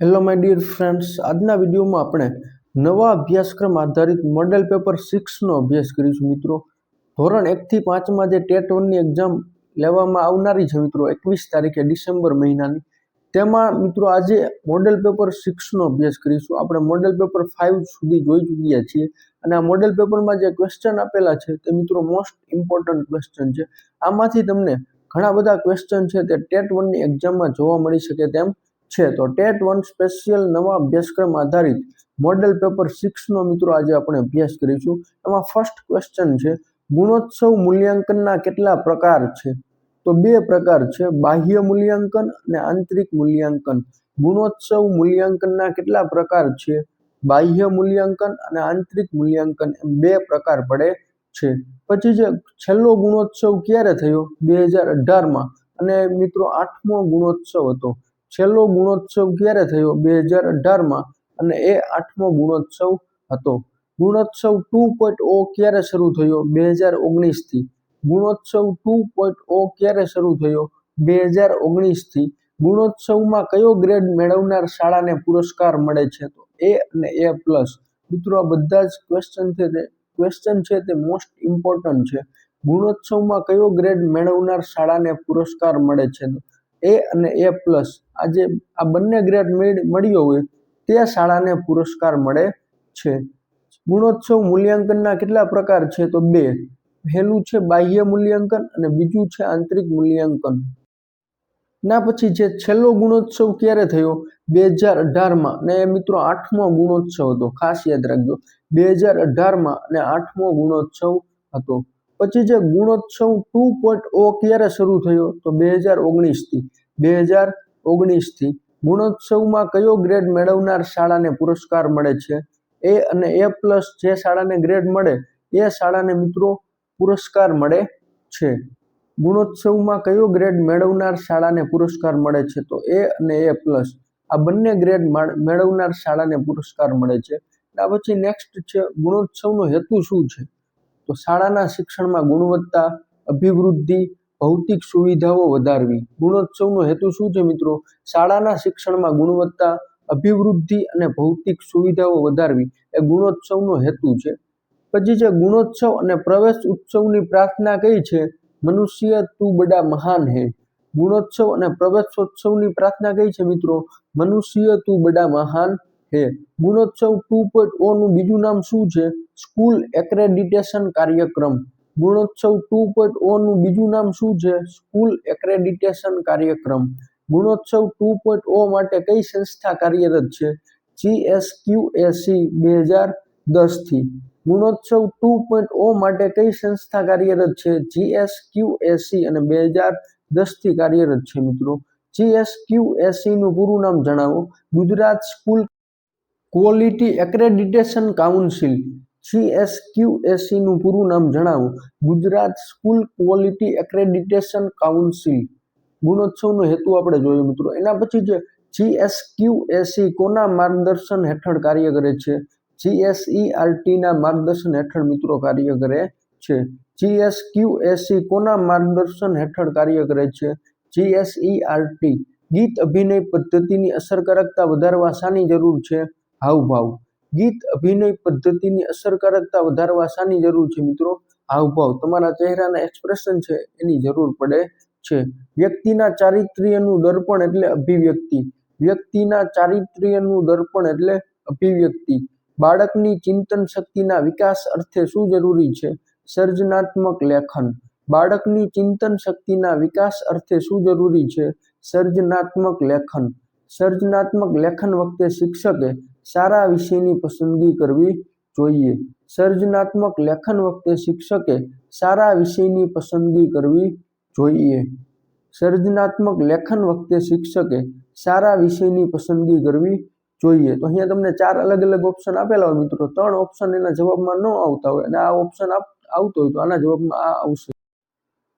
Hello my dear friends, આજના વિડીયોમાં આપણે નવા અભ્યાસક્રમ આધારિત મોડેલ પેપર 6નો અભ્યાસ કરીશું મિત્રો. ધોરણ 1 થી 5માં જે ટેટ 1ની એક્ઝામ લેવામાં આવનારી છે મિત્રો 21 તારીખે ડિસેમ્બર મહિનાની, તેમાં મિત્રો આજે મોડેલ પેપર 6નો અભ્યાસ કરીશું. આપણે મોડેલ પેપર 5 સુધી જોઈ ચૂક્યા છીએ અને આ મોડેલ પેપરમાં જે ક્વેશ્ચન આપેલા છે તે મિત્રો મોસ્ટ ઇમ્પોર્ટન્ટ ક્વેશ્ચન છે. આમાંથી તમને ઘણા બધા ક્વેશ્ચન છે તે ટેટ 1ની એક્ઝામમાં જોવા મળી શકે તેમ છે. તો ટેટ 1 સ્પેશિયલ નવા અભ્યાસક્રમ આધારિત મોડેલ પેપર 6નો મિત્રો આજે આપણે અભ્યાસ કરીશું. એમાં ફર્સ્ટ ક્વેશ્ચન છે, ગુણોત્સવ મૂલ્યાંકનના કેટલા પ્રકાર છે? તો બે પ્રકાર છે, બાહ્ય મૂલ્યાંકન અને આંતરિક મૂલ્યાંકન. ગુણોત્સવ મૂલ્યાંકનના કેટલા પ્રકાર છે? બાહ્ય મૂલ્યાંકન અને આંતરિક મૂલ્યાંકન એમ બે પ્રકાર પડે છે. પછી જે છેલ્લો ગુણોત્સવ ક્યારે થયો? 2018માં, અને મિત્રો 8મો ગુણોત્સવ હતો. છેલ્લો ગુણોત્સવ ક્યારે થયો? 2018માં, અને એ 8મો ગુણોત્સવ હતો. ગુણોત્સવ 2.0 ક્યારે શરૂ થયો? 2019થી. ગુણોત્સવ 2.0 ક્યારે શરૂ થયો? 2019થી. ગુણોત્સવમાં કયો ગ્રેડ મેળવનાર શાળાને પુરસ્કાર મળે છે? તો એ અને A+. મિત્રો આ બધા જ ક્વેશ્ચન છે તે મોસ્ટ ઇમ્પોર્ટન્ટ છે. ગુણોત્સવમાં કયો ગ્રેડ મેળવનાર શાળાને પુરસ્કાર મળે છે? તો A અને A+. આજે આ બંને ગ્રેડ મળ્યો હોય તે શાળાને પુરસ્કાર મળે છે. ગુણોત્સવ મૂલ્યાંકનના કેટલા પ્રકાર છે? તો બે. પહેલું છે બાહ્ય મૂલ્યાંકન અને બીજું છે આંતરિક મૂલ્યાંકન. ના પછી જે છેલ્લો ગુણોત્સવ ક્યારે થયો? 2018માં, અને મિત્રો 8મો ગુણોત્સવ હતો. ખાસ યાદ રાખજો, 2018માં અને 8મો ગુણોત્સવ હતો. પછી જે ગુણોત્સવ 2.0 ક્યારે શરૂ થયો? તો 2019થી. 2019થી. ગુણોત્સવમાં કયો ગ્રેડ મેળવનાર શાળાને પુરસ્કાર મળે છે? A અને A+. જે શાળાને ગ્રેડ મળે એ શાળાને મિત્રો પુરસ્કાર મળે છે. ગુણોત્સવમાં કયો ગ્રેડ મેળવનાર શાળાને પુરસ્કાર મળે છે? તો A અને A+. આ બંને ગ્રેડ મેળવનાર શાળાને પુરસ્કાર મળે છે. ત્યાર પછી નેક્સ્ટ છે, ગુણોત્સવનો હેતુ શું છે? તો શાળાના શિક્ષણમાં ગુણવત્તા, અભિવૃદ્ધિ, ભૌતિક સુવિધાઓ વધારવી. ગુણોત્સવનો હેતુ શું છે મિત્રો? શાળાના શિક્ષણમાં ગુણવત્તા, અભિવૃદ્ધિ અને ભૌતિક સુવિધાઓ વધારવી એ ગુણોત્સવનો હેતુ છે. પછી જે ગુણોત્સવ અને પ્રવેશ ઉત્સવની પ્રાર્થના કઈ છે? મનુષ્ય તું બડા મહાન હે. ગુણોત્સવ અને પ્રવેશોત્સવની પ્રાર્થના કઈ છે મિત્રો? મનુષ્ય તું બડા મહાન હે. ગુણોત્સવ 2.0 નું બીજું નામ શું છે? સ્કૂલ એક્રેડિટેશન કાર્યક્રમ. ગુણોત્સવ 2.0 નું બીજું નામ શું છે? સ્કૂલ એક્રેડિટેશન કાર્યક્રમ. ગુણોત્સવ 2.0 માટે કઈ સંસ્થા કાર્યરત છે? GSQAC 2010થી. ગુણોત્સવ 2.0 માટે કઈ સંસ્થા કાર્યરત છે? GSQAC અને 2010થી કાર્યરત છે મિત્રો. GSQAC નું પૂરું નામ જણાવો. Gujarat school quality accreditation council. GSQAC નું પૂરું નામ જણાવો. Gujarat school quality accreditation council. ગુણોત્સવનો હેતુ આપણે જોયો મિત્રો. એના પછી જે GSQAC કોના માર્ગદર્શન હેઠળ કાર્ય કરે છે? GSERT ના માર્ગદર્શન હેઠળ મિત્રો કાર્ય કરે છે. GSQAC કોના માર્ગદર્શન હેઠળ કાર્ય કરે છે? GSERT. ગીત અભિનય પદ્ધતિની અસરકારકતા વધારવા શાની જરૂર છે? હાવભાવ. ગીત અભિનય પદ્ધતિની અસરકારકતા વધારવા શાની જરૂર છે મિત્રો? હાવભાવ. તમારા ચહેરાના એક્સપ્રેશન છે એની જરૂર પડે છે. વ્યક્તિના ચારિત્ર્યનું દર્પણ એટલે અભિવ્યક્તિ. વ્યક્તિના ચારિત્ર્યનું દર્પણ એટલે અભિવ્યક્તિ. બાળકની ચિંતન શક્તિના વિકાસ અર્થે શું જરૂરી છે? સર્જનાત્મક લેખન. બાળકની ચિંતન શક્તિના વિકાસ અર્થે શું જરૂરી છે? સર્જનાત્મક લેખન. સર્જનાત્મક લેખન વખતે શિક્ષકે સારા વિષયની પસંદગી કરવી જોઈએ. સર્જનાત્મક લેખન વખતે શિક્ષકે સારા વિષયની પસંદગી કરવી જોઈએ. સર્જનાત્મક લેખન વખતે શિક્ષકે સારા વિષયની પસંદગી કરવી જોઈએ. તો અહીંયા તમને 4 અલગ અલગ ઓપ્શન આપેલા હોય મિત્રો. 3 ઓપ્શન એના જવાબમાં ન આવતા હોય અને આ ઓપ્શન આવતો હોય તો આના જવાબમાં આ આવશે.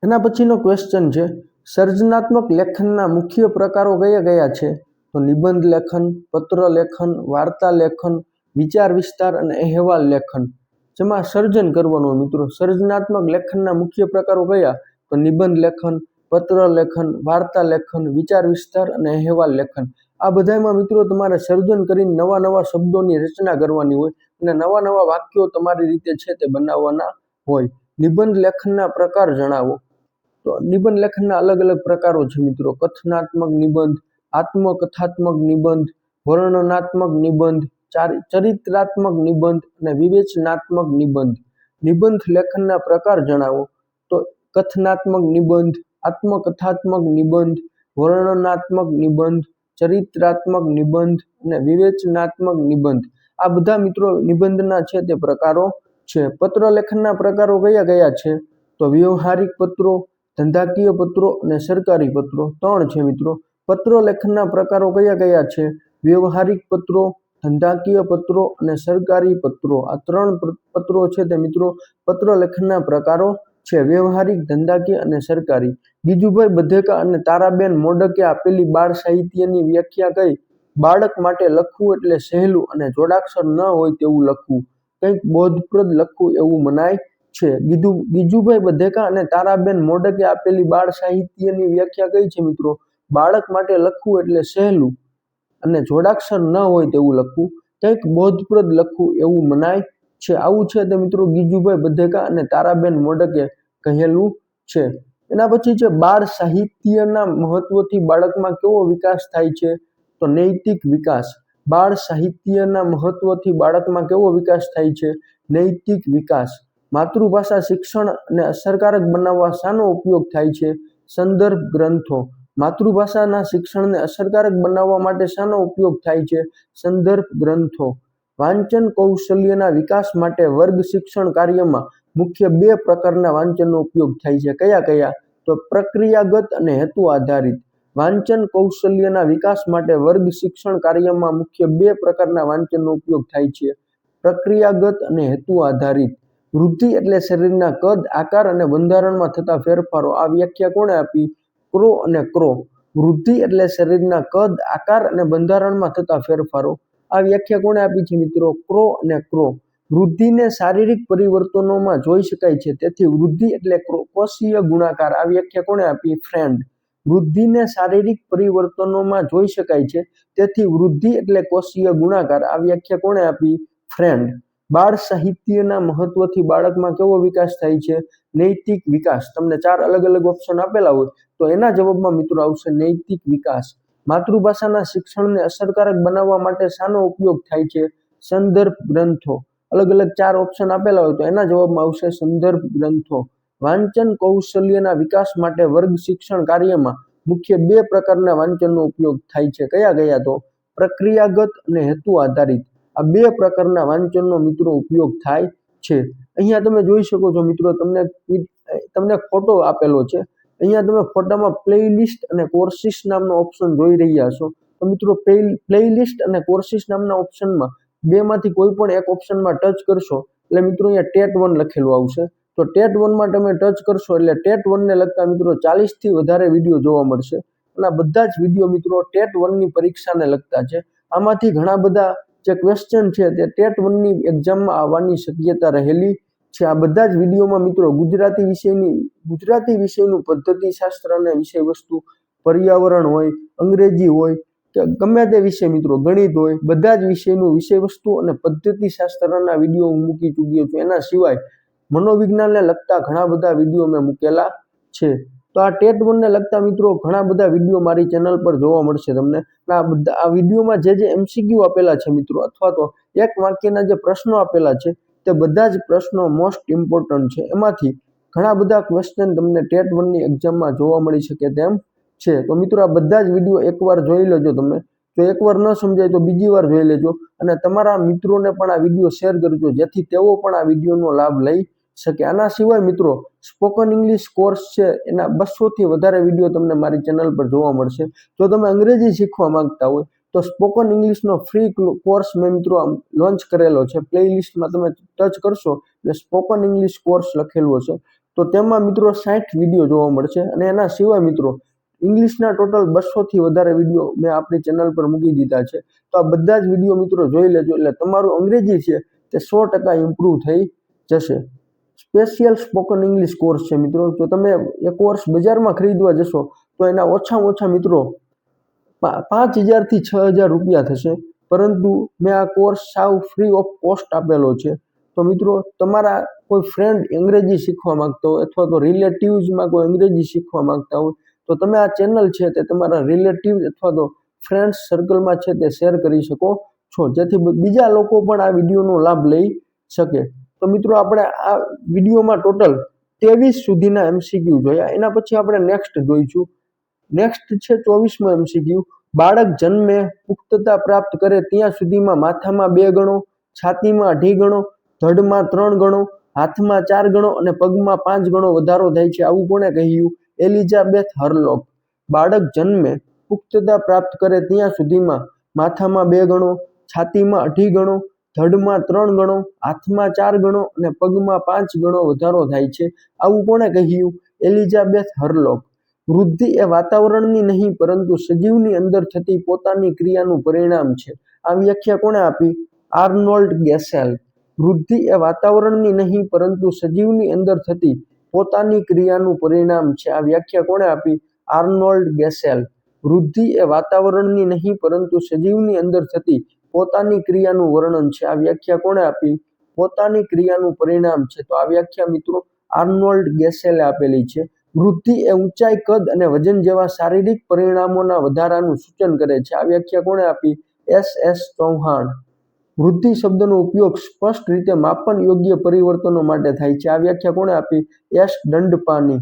એના પછીનો ક્વેશ્ચન છે, સર્જનાત્મક લેખનના મુખ્ય પ્રકારો કયા કયા છે? તો નિબંધ લેખન, પત્ર લેખન, વાર્તા લેખન, વિચાર વિસ્તાર અને અહેવાલ લેખન. જેમાં સર્જન કરવાનું મિત્રો. સર્જનાત્મક લેખનના મુખ્ય પ્રકારો કયા? તો નિબંધ લેખન, પત્ર લેખન, વાર્તા લેખન, વિચાર વિસ્તાર અને અહેવાલ લેખન. આ બધામાં મિત્રો તમારે સર્જન કરીને નવા નવા શબ્દોની રચના કરવાની હોય અને નવા નવા વાક્યો તમારી રીતે છે તે બનાવવાના હોય. નિબંધ લેખનના પ્રકાર જણાવો. તો નિબંધ લેખનના અલગ અલગ પ્રકારો છે મિત્રો. કથનાત્મક નિબંધ, આત્મકથાત્મક નિબંધ, વર્ણનાત્મક નિબંધ, ચરિત્રાત્મક નિબંધ અને વિવેચનાત્મક નિબંધ. નિબંધ લેખનના પ્રકાર જણાવો. તો કથનાત્મક નિબંધ, આત્મકથાત્મક નિબંધ, વર્ણનાત્મક નિબંધ, ચરિત્રાત્મક નિબંધ અને વિવેચનાત્મક નિબંધ. આ બધા મિત્રો નિબંધના છે તે પ્રકારો છે. પત્ર લેખનના પ્રકારો કયા કયા છે? તો વ્યવહારિક પત્રો, ધંધાકીય પત્રો અને સરકારી પત્રો. 3 છે મિત્રો. પત્ર લેખનના પ્રકારો કયા કયા છે? વ્યવહારિક પત્રો, ધંધાકીય પત્રો અને સરકારી પત્રો. આ 3 પત્રો છે તે મિત્રો પત્ર લેખનના પ્રકારો છે. વ્યવહારિક, ધંધાકીય અને સરકારી. ગીજુભાઈ બધેકા અને તારાબેન મોડકે આપેલી બાળ સાહિત્યની વ્યાખ્યા કઈ? બાળક માટે લખવું એટલે સહેલું અને જોડાક્ષર ન હોય તેવું લખવું, કંઈક બોધપ્રદ લખવું એવું મનાય છે. ગીજુભાઈ બધેકા અને તારાબેન મોડકે આપેલી બાળ સાહિત્યની વ્યાખ્યા કઈ છે મિત્રો? બાળક માટે લખવું એટલે સહેલું અને જોડાક્ષર ન હોય તેવું લખવું, કંઈક બોધપ્રદ લખવું એવું મનાય છે. આવું છે તે મિત્રો ગીજુભાઈ બધેકા અને તારાબેન મોડકે કહેલું છે. એના પછી છે બાળ સાહિત્યના મહત્વથી બાળકમાં કેવો વિકાસ થાય છે? તો નૈતિક વિકાસ. બાળ સાહિત્યના મહત્વથી બાળકમાં કેવો વિકાસ થાય છે? નૈતિક વિકાસ. માતૃભાષા શિક્ષણ અને અસરકારક બનાવવા શાનો ઉપયોગ થાય છે? સંદર્ભ ગ્રંથો. માતૃભાષાના શિક્ષણને અસરકારક બનાવવા માટે શાનો ઉપયોગ થાય છે? સંદર્ભ ગ્રંથો. વાંચન કૌશલ્યના વિકાસ માટે વર્ગ શિક્ષણ કાર્યમાં મુખ્ય 2 પ્રકારના વાંચનનો ઉપયોગ થાય છે. કયા કયા? તો પ્રક્રિયાગત અને હેતુ આધારિત. વાંચન કૌશલ્યના વિકાસ માટે વર્ગ શિક્ષણ કાર્યમાં મુખ્ય 2 પ્રકારના વાંચનનો ઉપયોગ થાય છે. પ્રક્રિયાગત અને હેતુ આધારિત. વૃદ્ધિ એટલે શરીરના કદ, આકાર અને બંધારણમાં થતા ફેરફારો. આ વ્યાખ્યા કોણે આપી? ક્રો અને ક્રો. વૃદ્ધિ એટલે શરીરના કદ, આકાર અને બંધારણમાં થતા ફેરફારો. આ વ્યાખ્યા કોણે આપી છે મિત્રો? ક્રો અને ક્રો. વૃદ્ધિને શારીરિક પરિવર્તનોમાં જોઈ શકાય છે, તેથી વૃદ્ધિ એટલે કોષીય ગુણાકાર. આ વ્યાખ્યા કોણે આપી? ફ્રેન્ડ. વૃદ્ધિને શારીરિક પરિવર્તનોમાં જોઈ શકાય છે, તેથી વૃદ્ધિ એટલે કોષીય ગુણાકાર. આ વ્યાખ્યા કોણે આપી? ફ્રેન્ડ. બાળ સાહિત્યના મહત્વથી બાળકમાં કેવો વિકાસ થાય છે? નૈતિક વિકાસ. તમને 4 અલગ અલગ ઓપ્શન આપેલા હોય તો એના જવાબમાં મિત્રો આવશે નૈતિક વિકાસ. માતૃભાષાના શિક્ષણને અસરકારક બનાવવા માટે શાનો ઉપયોગ થાય છે? સંદર્ભ ગ્રંથો. અલગ અલગ 4 ઓપ્શન આપેલા હોય તો એના જવાબમાં આવશે સંદર્ભ ગ્રંથો. વાંચન કૌશલ્યના વિકાસ માટે વર્ગ શિક્ષણ કાર્યમાં મુખ્ય 2 પ્રકારના વાંચનનો ઉપયોગ થાય છે. કયા કયા? તો પ્રક્રિયાગત અને હેતુ આધારિત. આ 2 પ્રકારના વાંચનનો મિત્રો ઉપયોગ થાય છે. અહીંયા તમે જોઈ શકો છો મિત્રો, તમને ફોટો આપેલો છે. અહીંયા તમે ફોટામાં પ્લેલિસ્ટ અને કોર્સિસ નામનો ઓપ્શન જોઈ રહ્યા છો. તો મિત્રો પ્લેલિસ્ટ અને કોર્સિસ નામના ઓપ્શનમાં 2 માંથી કોઈ પણ એક ઓપ્શનમાં ટચ કરશો એટલે મિત્રો અહીંયા ટેટ 1 લખેલું આવશે. તો ટેટ 1 માં તમે ટચ કરશો એટલે ટેટ 1 ને લગતા મિત્રો 40 થી વધારે વિડીયો જોવા મળશે. અને આ બધા જ વિડીયો મિત્રો ટેટ 1 ની પરીક્ષાને લગતા છે. આમાંથી ઘણા બધા જે ક્વેશ્ચન છે તે ટેટ 1 ની એક્ઝામમાં આવવાની શક્યતા રહેલી છે. આ બધા જ વિડીયોમાં મિત્રો ગુજરાતી વિષયનું પદ્ધતિશાસ્ત્ર અને વિષય વસ્તુ, પર્યાવરણ હોય, અંગ્રેજી હોય કે ગમે તે વિષય મિત્રો, ગણિત હોય, બધા જ વિષયનું વિષય વસ્તુ અને પદ્ધતિશાસ્ત્રના વિડીયો હું મૂકી ચૂક્યો છું. એના સિવાય મનોવિજ્ઞાનને લગતા ઘણા બધા વિડીયો મેં મૂકેલા છે. તો આ ટેટ 1 ને લગતા મિત્રો ઘણા બધા વિડીયો મારી ચેનલ પર જોવા મળશે તમને. આ વિડીયોમાં જે MCQ આપેલા છે મિત્રો, અથવા તો એક વાક્યના જે પ્રશ્નો આપેલા છે તે બધા જ પ્રશ્નો મોસ્ટ ઇમ્પોર્ટન્ટ છે. એમાંથી ઘણા બધા ક્વેશ્ચન તમને ટેટ 1 ની એક્ઝામમાં જોવા મળી શકે તેમ છે. તો મિત્રો આ બધા જ વિડીયો એકવાર જોઈ લેજો તમે. જો એકવાર ન સમજાય તો બીજી વાર જોઈ લેજો અને તમારા મિત્રોને પણ આ વિડીયો શેર કરજો, જેથી તેઓ પણ આ વિડીયોનો લાભ લઈ શકે. આના સિવાય મિત્રો સ્પોકન ઇંગ્લિશ કોર્સ છે, એના 200 થી વધારે વિડીયો તમને મારી ચેનલ પર જોવા મળશે. જો તમે અંગ્રેજી શીખવા માંગતા હોય તો સ્પોકન ઇંગ્લિશનો ફ્રી કોર્સ મેં મિત્રો લોન્ચ કરેલો છે. પ્લેલિસ્ટમાં તમે ટચ કરશો એટલે સ્પોકન ઇંગ્લિશ કોર્સ લખેલું હશે. તો તેમાં મિત્રો 60 વિડીયો જોવા મળશે. અને એના સિવાય મિત્રો ઇંગ્લિશના ટોટલ 200 થી વધારે વિડીયો મેં આપણી ચેનલ પર મૂકી દીધા છે. તો આ બધા જ વિડીયો મિત્રો જોઈ લેજો, એટલે તમારું અંગ્રેજી છે તે 100% ઇમ્પ્રૂવ થઈ જશે. સ્પેશિયલ સ્પોકન ઇંગ્લિશ કોર્સ છે મિત્રો. જો તમે એ કોર્સ બજારમાં ખરીદવા જશો તો એના ઓછામાં ઓછા મિત્રો 5,000 થી 6,000 રૂપિયા થશે, પરંતુ મેં આ કોર્સ સાવ ફ્રી ઓફ કોસ્ટ આપેલો છે. તો મિત્રો, તમારા કોઈ ફ્રેન્ડ અંગ્રેજી શીખવા માંગતો હોય અથવા તો રિલેટિવ્સમાં કોઈ અંગ્રેજી શીખવા માંગતા હોય તો તમે આ ચેનલ છે તે તમારા રિલેટિવ્સ અથવા તો ફ્રેન્ડ્સ સર્કલમાં છે તે શેર કરી શકો છો, જેથી બીજા લોકો પણ આ વિડીયોનો લાભ લઈ શકે. તો મિત્રો, આપણે આ વિડીયોમાં ટોટલ 23 સુધીના MCQ જોયા. એના પછી આપણે નેક્સ્ટ જોઈશું. નેક્સ્ટ છે 24મો MCQ. બાળક જન્મે પુખ્તતા પ્રાપ્ત કરે ત્યાં સુધીમાં માથામાં 2 ગણો, છાતીમાં 2.5 ગણો, ધડમાં 3 ગણો, હાથમાં 4 ગણો અને પગમાં 5 ગણો વધારો થાય છે. આવું કોણે કહ્યું? એલિઝાબેથ હરલોક. બાળક જન્મે પુખ્તતા પ્રાપ્ત કરે ત્યાં સુધીમાં માથામાં 2 ગણો, છાતીમાં 2.5 ગણો, ધડમાં 3 ગણો, હાથમાં 4 ગણો અને પગમાં 5 ગણો વધારો થાય છે. આવું કોણે કહ્યું? એલિઝાબેથ હરલોક. વૃદ્ધિ એ વાતાવરણની નહીં પરંતુ સજીવની અંદર થતી પોતાની ક્રિયાનું પરિણામ છે. આ વ્યાખ્યા કોણે આપી? આર્નોલ્ડ ગેસેલ. વૃદ્ધિ એ વાતાવરણની નહીં પરંતુ સજીવની અંદર થતી પોતાની ક્રિયાનું પરિણામ છે. આ વ્યાખ્યા કોણે આપી? આર્નોલ્ડ ગેસેલ. વૃદ્ધિ એ વાતાવરણની નહીં પરંતુ સજીવની અંદર થતી પોતાની ક્રિયાનું વર્ણન છે. આ વ્યાખ્યા કોણે આપી? પોતાની ક્રિયાનું પરિણામ છે. તો આ વ્યાખ્યા મિત્રો આર્નોલ્ડ ગેસેલે આપેલી છે. વૃદ્ધિ એ ઊંચાઈ, કદ અને વજન જેવા શારીરિક પરિણામોના વધારાનું સૂચન કરે છે. આ વ્યાખ્યા કોણે આપી? S.S. ચૌહાણ. વૃદ્ધિ શબ્દનો ઉપયોગ સ્પષ્ટ રીતે માપન યોગ્ય પરિવર્તનો માટે થાય છે. આ વ્યાખ્યા કોણે આપી? S. દંડપાની.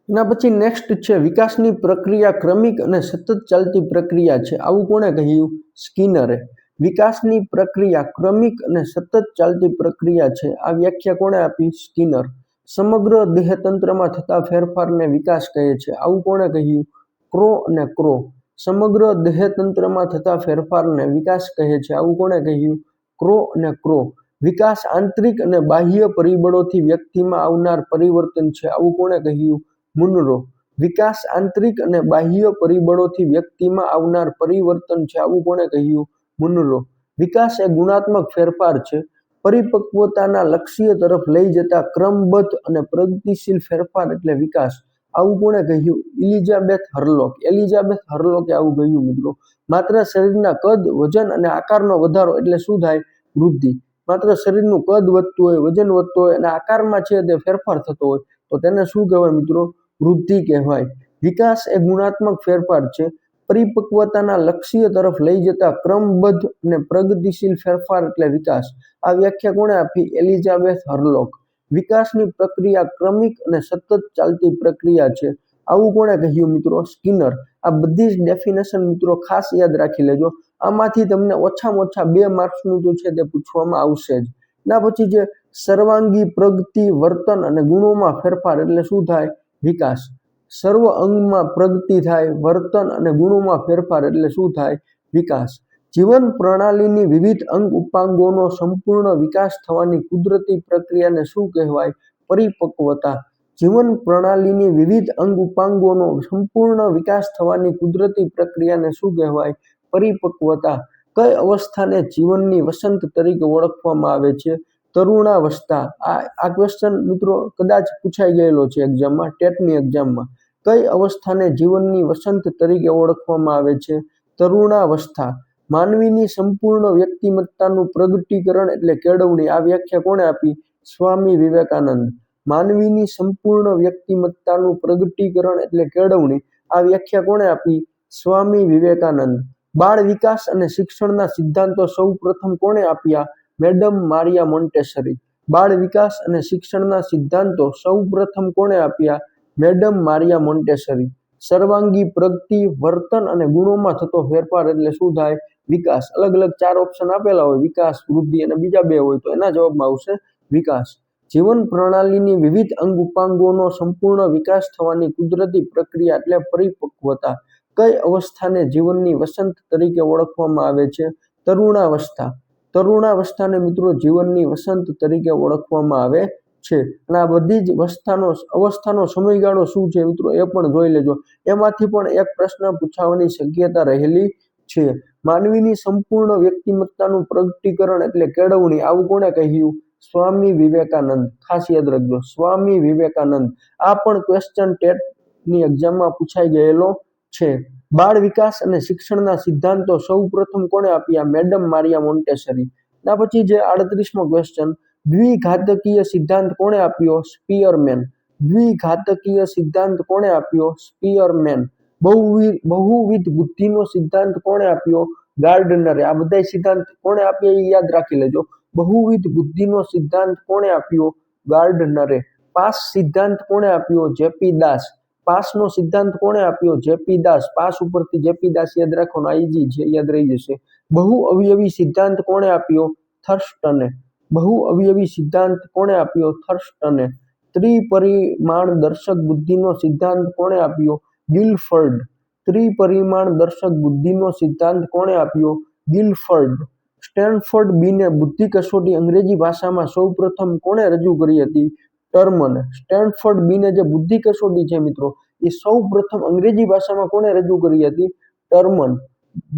એના પછી નેક્સ્ટ છે વિકાસની પ્રક્રિયા ક્રમિક અને સતત ચાલતી પ્રક્રિયા છે. આવું કોણે કહ્યું? સ્કિનરે. વિકાસની પ્રક્રિયા ક્રમિક અને સતત ચાલતી પ્રક્રિયા છે. આ વ્યાખ્યા કોણે આપી? સ્કિનર. સમગ્ર દેહતંત્રમાં થતા ફેરફારને વિકાસ કહે છે. આવું કોણે કહ્યું? ક્રો અને ક્રો. સમગ્ર દેહતંત્રમાં થતા ફેરફારને વિકાસ કહે છે. આવું કોણે કહ્યું? ક્રો અને ક્રો. વિકાસ આંતરિક અને બાહ્ય પરિબળોથી વ્યક્તિમાં આવનાર પરિવર્તન છે. આવું કોણે કહ્યું? મુનરો. વિકાસ આંતરિક અને બાહ્ય પરિબળોથી વ્યક્તિમાં આવનાર પરિવર્તન છે. આવું કોણે કહ્યું? મુનરો. વિકાસ એ ગુણાત્મક ફેરફાર છે. પરિપક્વતાના લક્ષ્ય તરફ લઈ જતા ક્રમબદ્ધ અને પ્રગતિશીલ ફેરફાર એટલે વિકાસ. આવું કોણે કહ્યું? એલિઝાબેથ હરલોક. એલિઝાબેથ હરલોકે આવું કહ્યું મિત્રો. માત્ર શરીરના કદ, વજન અને આકારનો વધારો એટલે શું થાય? વૃદ્ધિ. માત્ર શરીરનું કદ વધતું હોય, વજન વધતું હોય અને આકારમાં છે તે ફેરફાર થતો હોય તો તેને શું કહેવાય મિત્રો? વૃદ્ધિ કહેવાય. વિકાસ એ ગુણાત્મક ફેરફાર છે. પરિપક્વતાના લક્ષ્ય તરફ લઈ જતા ક્રમબદ્ધ અને પ્રગતિશીલ ફેરફાર એટલે વિકાસ. આ વ્યાખ્યા કોણે આપી? એલિઝાબેથ હરલોક. વિકાસની પ્રક્રિયા ક્રમિક અને સતત ચાલતી પ્રક્રિયા છે. આવું કોણે કહ્યું મિત્રો? સ્કિનર. આ બધી જ ડેફિનેશન મિત્રો ખાસ યાદ રાખી લેજો. આમાંથી તમને ઓછામાં ઓછા 2 માર્ક્સનું તો છે તે પૂછવામાં આવશે જ. એના પછી જે સર્વાંગી પ્રગતિ, વર્તન અને ગુણોમાં ફેરફાર એટલે શું થાય? વિકાસ. સર્વ અંગમાં પ્રગતિ થાય, વર્તન અને ગુણોમાં ફેરફાર એટલે શું થાય? વિકાસ. જીવન પ્રણાલીની વિવિધ અંગ ઉપાંગોનો સંપૂર્ણ વિકાસ થવાની કુદરતી પ્રક્રિયાને શું કહેવાય? પરિપક્વતા. જીવન પ્રણાલીની વિવિધ અંગ ઉપાંગોનો સંપૂર્ણ વિકાસ થવાની કુદરતી પ્રક્રિયાને શું કહેવાય? પરિપક્વતા. કઈ અવસ્થાને જીવનની વસંત તરીકે ઓળખવામાં આવે છે? તરુણાવસ્થા. આ ક્વેશ્ચન મિત્રો કદાચ પૂછાઈ ગયેલો છે એક્ઝામમાં, ટેટની એક્ઝામમાં. કઈ અવસ્થાને જીવનની વસંત તરીકે ઓળખવામાં આવે છે? તરુણાવસ્થા. માનવીની સંપૂર્ણ વ્યક્તિમત્તાનું પ્રગટીકરણ એટલે કેળવણી. આ વ્યાખ્યા કોણે આપી? સ્વામી વિવેકાનંદ. માનવીની સંપૂર્ણ વ્યક્તિમત્તાનું પ્રગટીકરણ એટલે કેળવણી. આ વ્યાખ્યા કોણે આપી? સ્વામી વિવેકાનંદ. બાળ વિકાસ અને શિક્ષણના સિદ્ધાંતો સૌ પ્રથમ કોણે આપ્યા? Madam Maria Montessori. બાળ વિકાસ અને શિક્ષણના સિદ્ધાંતો સૌ પ્રથમ કોણે આપ્યા? Madam Maria Montessori. સર્વાંગી પ્રગતિ, વર્તન અને ગુણોમાં થતો ફેરફાર એટલે શું થાય? વિકાસ. અલગ અલગ 4 ઓપ્શન આપેલા હોય, વિકાસ, વૃદ્ધિ અને બીજા 2 હોય તો એના જવાબમાં આવશે વિકાસ. જીવન પ્રણાલીની વિવિધ અંગ ઉપાંગોનો સંપૂર્ણ વિકાસ થવાની કુદરતી પ્રક્રિયા એટલે પરિપક્વતા. કઈ અવસ્થાને જીવનની વસંત તરીકે ઓળખવામાં આવે છે? તરુણાવસ્થા. તરુણાવસ્થાને મિત્રો જીવનની વસંત તરીકે ઓળખવામાં આવે છે. અને આ બધી જ અવસ્થાનો સમયગાળો શું છે મિત્રો એ પણ જોઈ લેજો. એમાંથી પણ એક પ્રશ્ન પૂછાવાની શક્યતા રહેલી છે. માનવીની સંપૂર્ણ વ્યક્તિમત્તાનું પ્રગટીકરણ એટલે કેળવણી. આવું કોણે કહ્યું? સ્વામી વિવેકાનંદ. ખાસ યાદ રાખજો, સ્વામી વિવેકાનંદ. આ પણ ક્વેશ્ચન ટેટની એક્ઝામમાં પૂછાઈ ગયેલો છે. બાળ વિકાસ અને શિક્ષણના સિદ્ધાંતો સૌપ્રથમ કોણે આપ્યા? Madam Maria Montessori. ના પછી જે 38મો ક્વેશ્ચન, દ્વિઘાતકીય સિદ્ધાંત કોણે આપ્યો? સ્પીયરમેન. દ્વિઘાતકીય સિદ્ધાંત કોણે આપ્યો? સ્પીયરમેન. બહુવિધ બુદ્ધિનો સિદ્ધાંત કોણે આપ્યો? ગાર્ડનરે. આ બધા સિદ્ધાંત કોણે આપ્યા એ યાદ રાખી લેજો. બહુવિધ બુદ્ધિનો સિદ્ધાંત કોણે આપ્યો? ગાર્ડનરે. પાસ સિદ્ધાંત કોણે આપ્યો? જેપી દાસ. પાસનો સિદ્ધાંત કોણે આપ્યો? જેપી દાસ. પાસ ઉપરથી જેપી દાસ યાદ રાખવાનો, ઈઝી છે, યાદ રહી જશે. બહુ અવયવી સિદ્ધાંત કોણે આપ્યો? થર્સ્ટને. બહુ અવયવી સિદ્ધાંત કોણે આપ્યો? થર્સ્ટને. ત્રિપરિમાણ દર્શક બુદ્ધિનો સિદ્ધાંત કોણે આપ્યો? ગિલફર્ડ. ત્રિપરિમાણ દર્શક બુદ્ધિનો સિદ્ધાંત કોણે આપ્યો? ગિલફર્ડ. સ્ટેનફોર્ડ બીને બુદ્ધિ કસોટી અંગ્રેજી ભાષામાં સૌપ્રથમ કોણે રજૂ કરી હતી? ટર્મને. સ્ટેનફોર્ડ બીને જે બુદ્ધિ કસોટી છે મિત્રો, એ સૌપ્રથમ અંગ્રેજી ભાષામાં કોણે રજૂ કરી હતી? ટર્મન.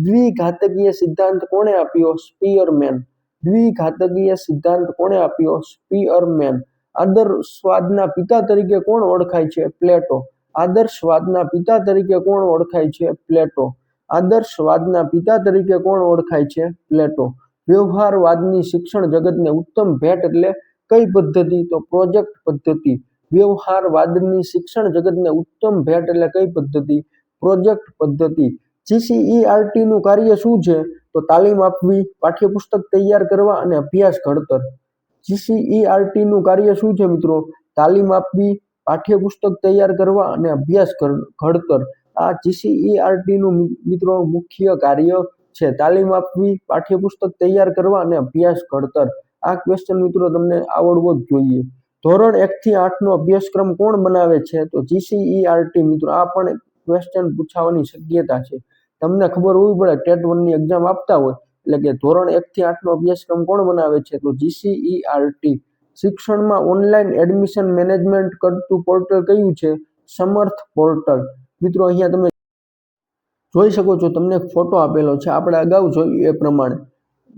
દ્વિઘાતકીય સિદ્ધાંત કોણે આપ્યો? સ્પીયરમેન. દ્વિઘાતકીય સિદ્ધાંત કોણે આપ્યો? સ્પીયરમેન. આદર્શવાદના પિતા તરીકે કોણ ઓળખાય છે? પ્લેટો. આદર્શવાદના પિતા તરીકે કોણ ઓળખાય છે? પ્લેટો. આદર્શવાદના પિતા તરીકે કોણ ઓળખાય છે? પ્લેટો. વ્યવહારવાદની શિક્ષણ જગતને ઉત્તમ ભેટ એટલે કઈ પદ્ધતિ? તો પ્રોજેક્ટ પદ્ધતિ. વ્યવહારવાદની શિક્ષણ જગતને ઉત્તમ ભેટ એટલે કઈ પદ્ધતિ? પ્રોજેક્ટ પદ્ધતિ. GCERT નું કાર્ય શું છે? તો તાલીમ આપવી, પાઠ્યપુસ્તક તૈયાર કરવા અને અભ્યાસ ઘડતર. GCERT નું કાર્ય શું છે મિત્રો? તાલીમ આપવી, પાઠ્યપુસ્તક તૈયાર કરવા અને અભ્યાસ ઘડતર. આ GCERT નું મિત્રો મુખ્ય કાર્ય છે. તાલીમ આપવી, પાઠ્યપુસ્તક તૈયાર કરવા અને અભ્યાસ ઘડતર. આ ક્વેશ્ચન મિત્રો તમને આવડવો જ જોઈએ. ધોરણ 1 થી 8 નો અભ્યાસક્રમ કોણ બનાવે છે? તો GCERT મિત્રો. આ પણ ક્વેશ્ચન પૂછાવાની શક્યતા છે. તમને ખબર હોવી પડે, ટેટ 1 ની એક્ઝામ આપતા હોય એટલે કે ધોરણ 1 થી 8 નો અભ્યાસક્રમ કોણ બનાવે છે? તો GCERT. શિક્ષણમાં ઓનલાઈન એડમિશન મેનેજમેન્ટ કરતું પોર્ટલ કયું છે? સમર્થ પોર્ટલ. મિત્રો અહીંયા તમે જોઈ શકો છો, તમને ફોટો આપેલો છે, આપણે અગાઉ જોયું એ પ્રમાણે.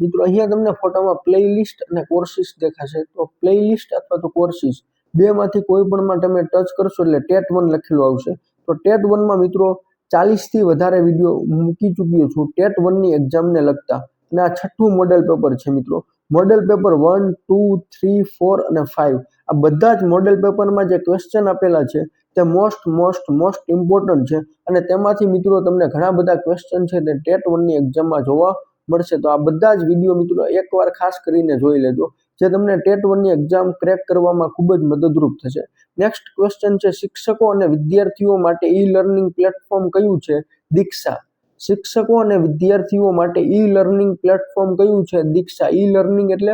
મિત્રો અહીંયા તમને ફોટોમાં પ્લેલિસ્ટ અને કોર્સિસ દેખાશે. તો પ્લેલિસ્ટ અથવા તો કોર્સિસ બેમાંથી કોઈ પણમાં તમે ટચ કરશો એટલે ટેટ 1 લખેલું આવશે. તો ટેટ 1 માં મિત્રો 40 થી વધારે વિડીયો મૂકી ચૂક્યો છું ટેટ 1 ની એક્ઝામને લગતા. અને આ 6થું મોડેલ પેપર છે મિત્રો. મોડેલ પેપર 1, 2, 3, 4 અને 5 આ બધા જ મોડેલ પેપરમાં જે ક્વેશ્ચન આપેલા છે તે મોસ્ટ ઇમ્પોર્ટન્ટ છે. અને તેમાંથી મિત્રો તમને ઘણા બધા ક્વેશ્ચન છે તે ટેટ 1 ની એક્ઝામમાં જોવા મળશે. તો આ બધા જ વિડીયો મિત્રો એકવાર ખાસ કરીને જોઈ લેજો, જે તમને ટેટ 1 ની એક્ઝામ ક્રેક કરવામાં ખૂબ જ મદદરૂપ થશે. નેક્સ્ટ ક્વેશ્ચન છે, શિક્ષકો અને વિદ્યાર્થીઓ માટે ઈ લર્નિંગ પ્લેટફોર્મ કયું છે? દીક્ષા. શિક્ષકો અને વિદ્યાર્થીઓ માટે ઈ લર્નિંગ પ્લેટફોર્મ કયું છે? દીક્ષા. ઈ લર્નિંગ એટલે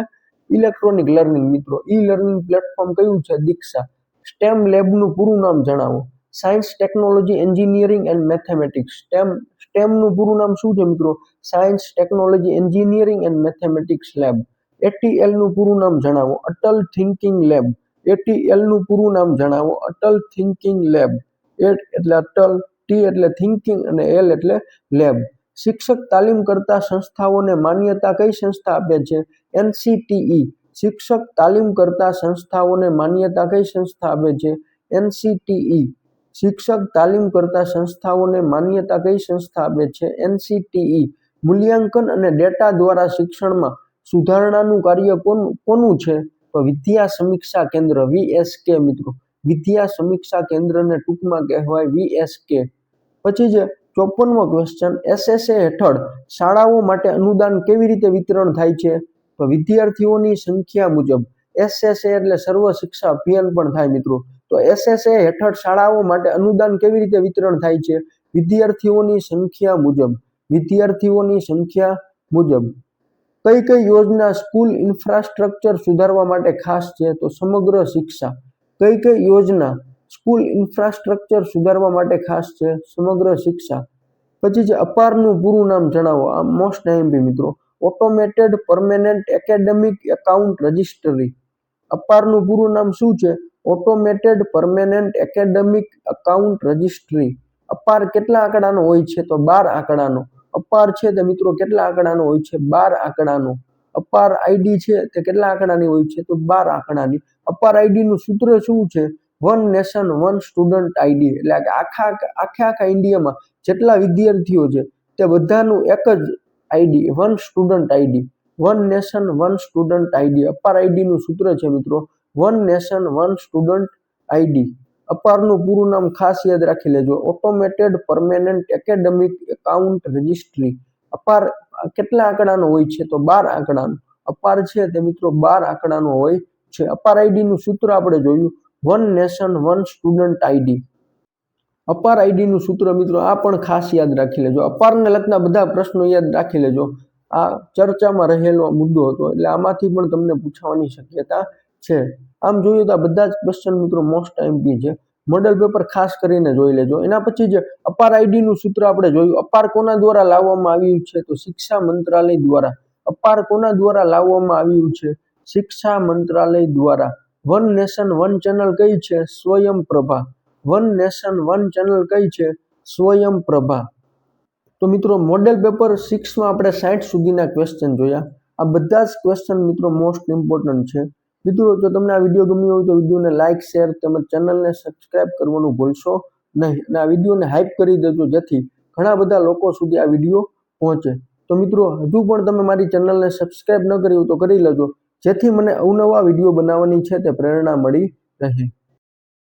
ઇલેક્ટ્રોનિક લર્નિંગ મિત્રો. ઈ લર્નિંગ પ્લેટફોર્મ કયું છે? દીક્ષા. સ્ટેમ લેબનું પૂરું નામ જણાવો. Science, technology, engineering and mathematics. સ્ટેમનું પૂરું નામ શું છે મિત્રો? Science, technology, engineering and mathematics lab. ATL નું પૂરું નામ જણાવો. Atal thinking lab. ATL નું પૂરું નામ જણાવો. Atal thinking lab. એટલે અટલ, ટી એટલે થિંકિંગ અને એલ એટલે લેબ. શિક્ષક તાલીમ કરતા સંસ્થાઓને માન્યતા કઈ સંસ્થા આપે છે? NCTE. શિક્ષક તાલીમ કરતા સંસ્થાઓને માન્યતા કઈ સંસ્થા આપે છે? NCTE. શિક્ષક તાલીમ કરતા સંસ્થાઓને માન્યતા કઈ સંસ્થા આપે છે? NCTE. મૂલ્યાંકન અને ડેટા દ્વારા શિક્ષણમાં સુધારણાનું કાર્ય કોનું છે? તો વિદ્યા સમીક્ષા કેન્દ્ર, VSK મિત્રો. વિદ્યા સમીક્ષા કેન્દ્રને ટૂંકમાં કહેવાય VSK. પછી છે 54મો ક્વેશ્ચન, SSA હેઠળ શાળાઓ માટે અનુદાન કેવી રીતે વિતરણ થાય છે? તો વિદ્યાર્થીઓની સંખ્યા મુજબ. SSA એટલે સર્વ શિક્ષા અભિયાન પણ થાય મિત્રો. તો SSA હેઠળ શાળાઓ માટે અનુદાન કેવી રીતે વિતરણ થાય છે? વિદ્યાર્થીઓની સંખ્યા મુજબ. વિદ્યાર્થીઓની સંખ્યા મુજબ. કઈ કઈ યોજના સ્કૂલ ઇન્ફ્રાસ્ટ્રક્ચર સુધારવા માટે ખાસ છે? તો સમગ્ર શિક્ષા. કઈ કઈ યોજના સ્કૂલ ઇન્ફ્રાસ્ટ્રક્ચર સુધારવા માટે ખાસ છે? સમગ્ર શિક્ષા. પછી છે અપારનું પૂરું નામ જણાવો. આ મોસ્ટ આઈએમપી મિત્રો. Automated permanent academic account registry. અપારનું પૂરું નામ શું છે? Automated permanent academic account registry. APAAR કેટલા આંકડાનો હોય છે? તો 12 આંકડાનો. અપાર છે તે મિત્રો કેટલા આંકડાનો હોય છે? 12 આંકડાનો. અપાર આઈડી છે તે કેટલા આંકડાની હોય છે? તો 12 આંકડાની. અપાર આઈડી નું સૂત્ર શું છે? One nation one student ID, એટલે કે આખા ઇન્ડિયામાં જેટલા વિદ્યાર્થીઓ છે તે બધાનું એક જ ID, one student ID, one nation one student ID. APAAR આઈડીનું સૂત્ર છે મિત્રો one nation one student ID. અપારનું પૂરું નામ ખાસ યાદ રાખી લેજો, automated permanent academic account registry. APAAR કેટલા આંકડાનો હોય છે? તો 12 આંકડાનો. અપાર છે તે મિત્રો 12 આંકડાનો હોય છે. અપાર આઈડીનું સૂત્ર આપણે જોયું one nation one student ID. APAAR આઈડીનું સૂત્ર મિત્રો આ પણ ખાસ યાદ રાખી લેજો. અપારને લગતા બધા પ્રશ્નો યાદ રાખી લેજો. આ ચર્ચામાં રહેલો મુદ્દો હતો એટલે આમાંથી પણ તમને પૂછવાની શક્યતા છે. આમ જોઈએ તો આ બધા જ ક્વેશ્ચન મિત્રો મોસ્ટ આઈએમપી છે. મોડેલ પેપર ખાસ કરીને જોઈ લેજો. એના પછી જે અપાર આઈડીનું સૂત્ર આપણે જોયું, અપાર કોના દ્વારા લાવવામાં આવ્યું છે? તો શિક્ષા મંત્રાલય દ્વારા. અપાર કોના દ્વારા લાવવામાં આવ્યું છે? શિક્ષા મંત્રાલય દ્વારા. વન નેશન વન ચેનલ કઈ છે? સ્વયંપ્રભા. વન નેશન વન ચેનલ કઈ છે? સ્વયંપ્રભા. તો મિત્રો મોડેલ પેપર 6માં આપણે 60 સુધીના ક્વેશ્ચન જોયા. આ બધા જ ક્વેશ્ચન મિત્રો મોસ્ટ ઇમ્પોર્ટન્ટ છે. મિત્રો જો તમને આ વિડીયો ગમ્યો હોય તો વિડીયોને લાઇક, શેર તેમજ ચેનલને સબસ્ક્રાઇબ કરવાનું ભૂલશો નહીં અને આ વિડીયોને હાઇપ કરી દેજો જેથી ઘણા બધા લોકો સુધી આ વિડીયો પહોંચે. તો મિત્રો હજુ પણ તમે મારી ચેનલને સબસ્ક્રાઇબ ન કરી હોય તો કરી લેજો જેથી મને અવનવા વિડીયો બનાવવાની છે તે પ્રેરણા મળી રહે.